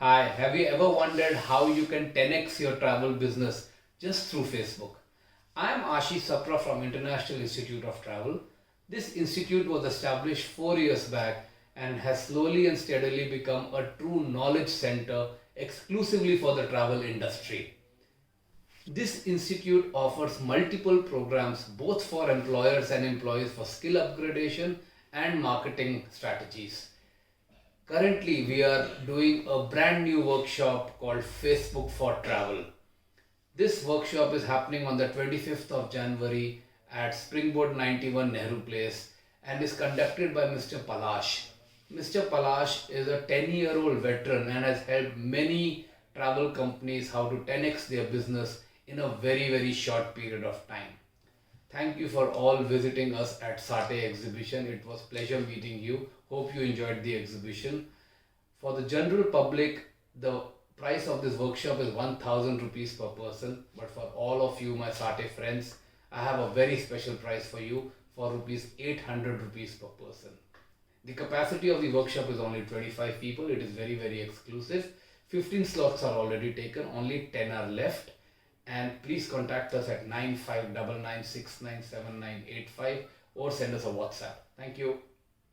Hi, have you ever wondered how you can 10x your travel business just through Facebook? I am Ashish Sapra from International Institute of Travel. This institute was established 4 years back and has slowly and steadily become a true knowledge center exclusively for the travel industry. This institute offers multiple programs both for employers and employees for skill upgradation and marketing strategies. Currently, we are doing a brand new workshop called Facebook for Travel. This workshop is happening on the 25th of January at Springboard 91 Nehru Place and is conducted by Mr. Palash. Mr. Palash is a 10-year-old veteran and has helped many travel companies how to 10x their business in a very short period of time. Thank you for all visiting us at Sate exhibition. It was pleasure meeting you. Hope you enjoyed the exhibition. For the general public, the price of this workshop is 1000 rupees per person. But for all of you, my Sate friends, I have a very special price for you for rupees 800 rupees per person. The capacity of the workshop is only 25 people. It is very exclusive. 15 slots are already taken. Only 10 are left. And please contact us at 9599697985 or send us a WhatsApp. Thank you.